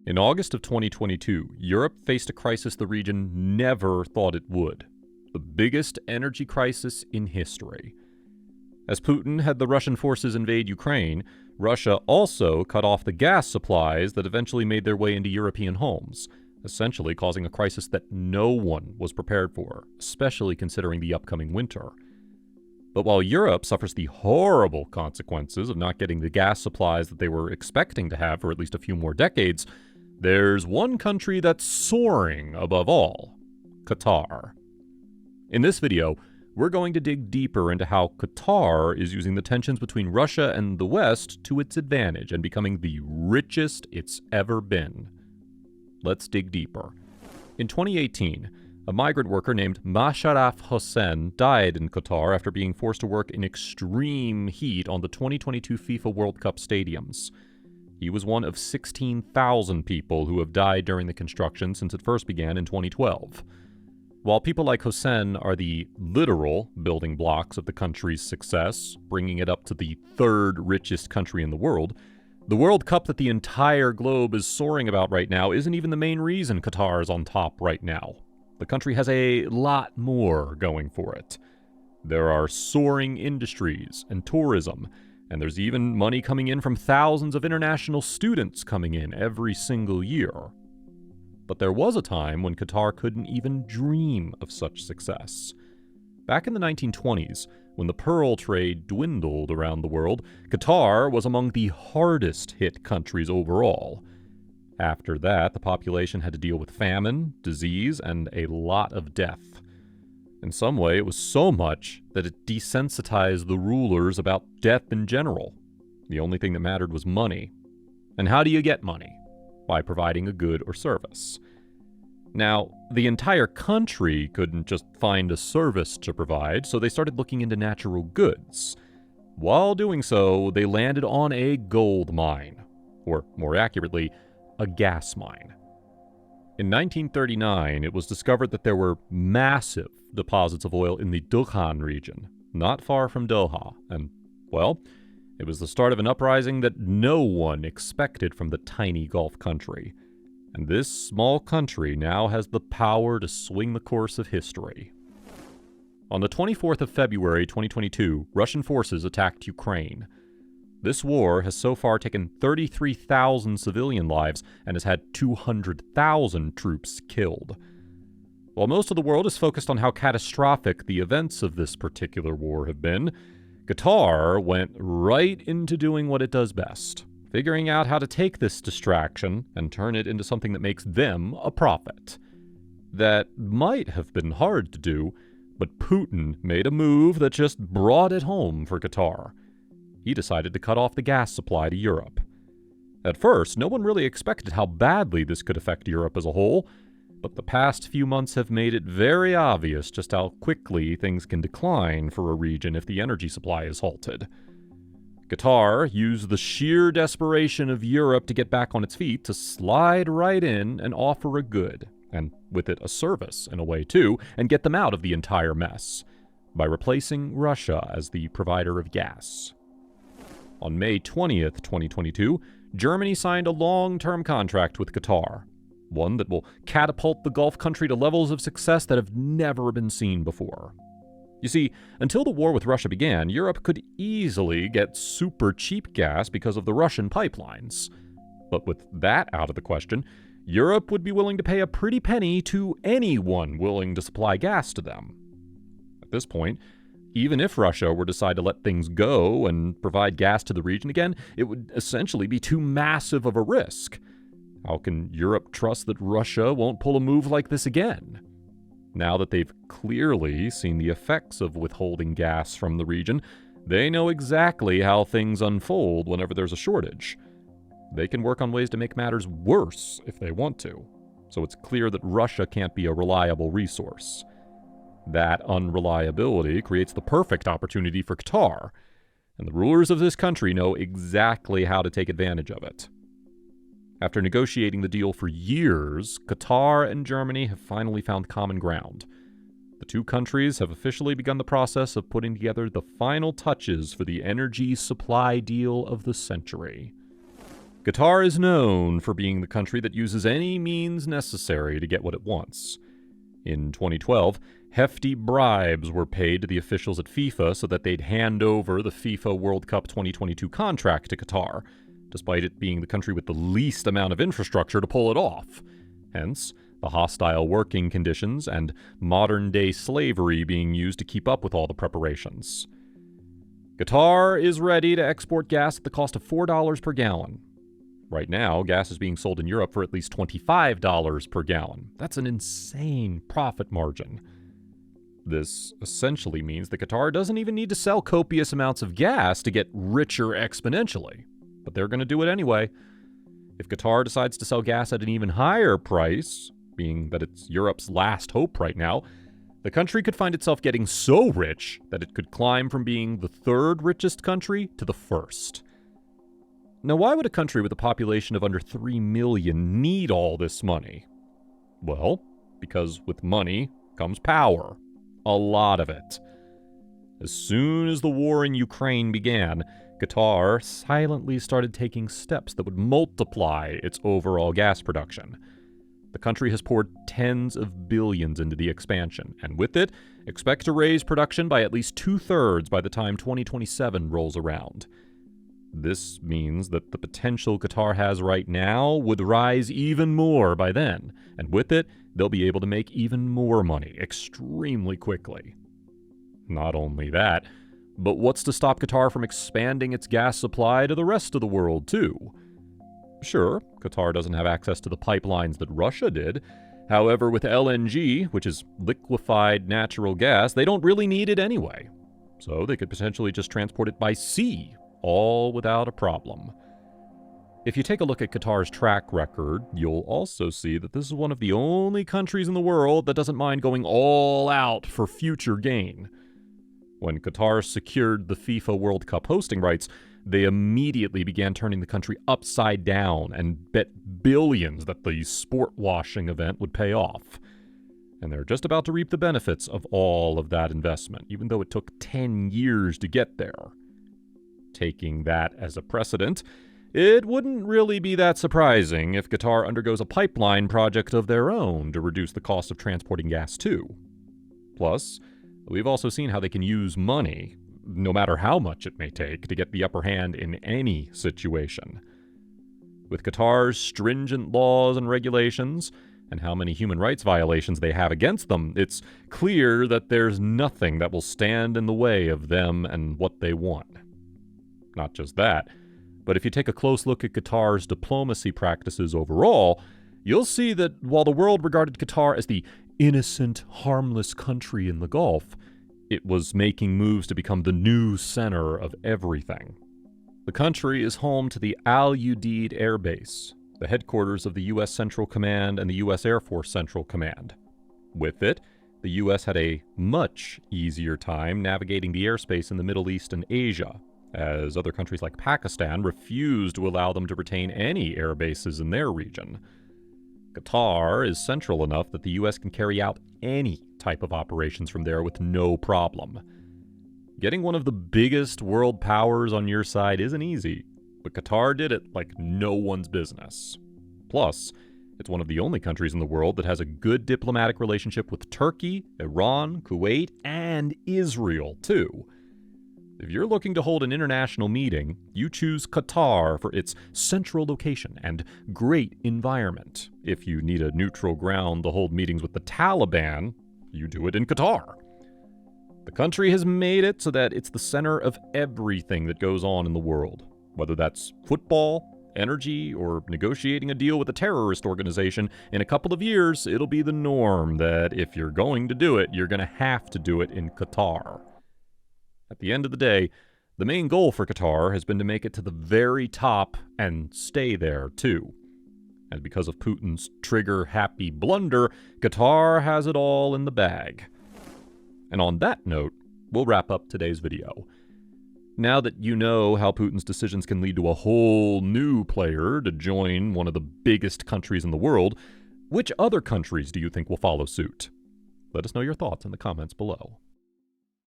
In August of 2022, Europe faced a crisis the region never thought it would. The biggest energy crisis in history. As Putin had the Russian forces invade Ukraine, Russia also cut off the gas supplies that eventually made their way into European homes, essentially causing a crisis that no one was prepared for, especially considering the upcoming winter. But while Europe suffers the horrible consequences of not getting the gas supplies that they were expecting to have for at least a few more decades, there's one country that's soaring above all: Qatar. In this video, we're going to dig deeper into how Qatar is using the tensions between Russia and the West to its advantage and becoming the richest it's ever been. Let's dig deeper. In 2018, a migrant worker named Masharaf Hossein died in Qatar after being forced to work in extreme heat on the 2022 FIFA World Cup stadiums. He was one of 16,000 people who have died during the construction since it first began in 2012. While people like Hossein are the literal building blocks of the country's success, bringing it up to the third richest country in the World World Cup that the entire globe is soaring about right now isn't even the main reason Qatar is on top right now. The country has a lot more going for it. There are soaring industries and tourism, and there's even money coming in from thousands of international students coming in every single year. But there was a time when Qatar couldn't even dream of such success. Back in the 1920s, when the pearl trade dwindled around the world, Qatar was among the hardest hit countries overall. After that, the population had to deal with famine, disease, and a lot of death. In some way, it was so much that it desensitized the rulers about death in general. The only thing that mattered was money. And how do you get money? By providing a good or service. Now, the entire country couldn't just find a service to provide, so they started looking into natural goods. While doing so, they landed on a gold mine, or more accurately, a gas mine. In 1939, it was discovered that there were massive deposits of oil in the Dukhan region, not far from Doha, and, well, it was the start of an uprising that no one expected from the tiny Gulf country. And this small country now has the power to swing the course of history. On the 24th of February 2022, Russian forces attacked Ukraine. This war has so far taken 33,000 civilian lives and has had 200,000 troops killed. While most of the world is focused on how catastrophic the events of this particular war have been, Qatar went right into doing what it does best, figuring out how to take this distraction and turn it into something that makes them a profit. That might have been hard to do, but Putin made a move that just brought it home for Qatar. He decided to cut off the gas supply to Europe. At first, no one really expected how badly this could affect Europe as a whole, but the past few months have made it very obvious just how quickly things can decline for a region if the energy supply is halted. Qatar used the sheer desperation of Europe to get back on its feet to slide right in and offer a good, and with it a service in a way too, and get them out of the entire mess, by replacing Russia as the provider of gas. On May 20th, 2022, Germany signed a long-term contract with Qatar, one that will catapult the Gulf country to levels of success that have never been seen before. You see, until the war with Russia began, Europe could easily get super cheap gas because of the Russian pipelines. But with that out of the question, Europe would be willing to pay a pretty penny to anyone willing to supply gas to them. At this point, even if Russia were to decide to let things go and provide gas to the region again, it would essentially be too massive of a risk. How can Europe trust that Russia won't pull a move like this again? Now that they've clearly seen the effects of withholding gas from the region, they know exactly how things unfold whenever there's a shortage. They can work on ways to make matters worse if they want to, so it's clear that Russia can't be a reliable resource. That unreliability creates the perfect opportunity for Qatar, and the rulers of this country know exactly how to take advantage of it. After negotiating the deal for years, Qatar and Germany have finally found common ground. The two countries have officially begun the process of putting together the final touches for the energy supply deal of the century. Qatar is known for being the country that uses any means necessary to get what it wants. In 2012, hefty bribes were paid to the officials at FIFA so that they'd hand over the FIFA World Cup 2022 contract to Qatar, despite it being the country with the least amount of infrastructure to pull it off. Hence, the hostile working conditions and modern-day slavery being used to keep up with all the preparations. Qatar is ready to export gas at the cost of $4 per gallon. Right now, gas is being sold in Europe for at least $25 per gallon. That's an insane profit margin. This essentially means that Qatar doesn't even need to sell copious amounts of gas to get richer exponentially. But they're going to do it anyway. If Qatar decides to sell gas at an even higher price, being that it's Europe's last hope right now, the country could find itself getting so rich that it could climb from being the third richest country to the first. Now, why would a country with a population of under 3 million need all this money? Well, because with money comes power. A lot of it. As soon as the war in Ukraine began, Qatar silently started taking steps that would multiply its overall gas production. The country has poured tens of billions into the expansion, and with it, expect to raise production by at least 2/3 by the time 2027 rolls around. This means that the potential Qatar has right now would rise even more by then, and with it, they'll be able to make even more money extremely quickly. Not only that, but what's to stop Qatar from expanding its gas supply to the rest of the world, too? Sure, Qatar doesn't have access to the pipelines that Russia did. However, with LNG, which is liquefied natural gas, they don't really need it anyway. So they could potentially just transport it by sea, all without a problem. If you take a look at Qatar's track record, you'll also see that this is one of the only countries in the world that doesn't mind going all out for future gain. When Qatar secured the FIFA World Cup hosting rights, they immediately began turning the country upside down and bet billions that the sport washing event would pay off. And they're just about to reap the benefits of all of that investment, even though it took 10 years to get there. Taking that as a precedent, it wouldn't really be that surprising if Qatar undergoes a pipeline project of their own to reduce the cost of transporting gas too. Plus, we've also seen how they can use money, no matter how much it may take, to get the upper hand in any situation. With Qatar's stringent laws and regulations, and how many human rights violations they have against them, it's clear that there's nothing that will stand in the way of them and what they want. Not just that, but if you take a close look at Qatar's diplomacy practices overall, you'll see that while the world regarded Qatar as the innocent, harmless country in the Gulf, it was making moves to become the new center of everything. The country is home to the Al Udeid Air Base, the headquarters of the U.S. Central Command and the U.S. Air Force Central Command. With it, the U.S. had a much easier time navigating the airspace in the Middle East and Asia, as other countries like Pakistan refused to allow them to retain any air bases in their region. Qatar is central enough that the U.S. can carry out any type of operations from there with no problem. Getting one of the biggest world powers on your side isn't easy, but Qatar did it like no one's business. Plus, it's one of the only countries in the world that has a good diplomatic relationship with Turkey, Iran, Kuwait, and Israel, too. If you're looking to hold an international meeting, you choose Qatar for its central location and great environment. If you need a neutral ground to hold meetings with the Taliban, you do it in Qatar. The country has made it so that it's the center of everything that goes on in the world, whether that's football, energy, or negotiating a deal with a terrorist organization. In a couple of years, it'll be the norm that if you're going to do it, you're going to have to do it in Qatar. At the end of the day, the main goal for Qatar has been to make it to the very top and stay there, too. And because of Putin's trigger-happy blunder, Qatar has it all in the bag. And on that note, we'll wrap up today's video. Now that you know how Putin's decisions can lead to a whole new player to join one of the biggest countries in the world, which other countries do you think will follow suit? Let us know your thoughts in the comments below.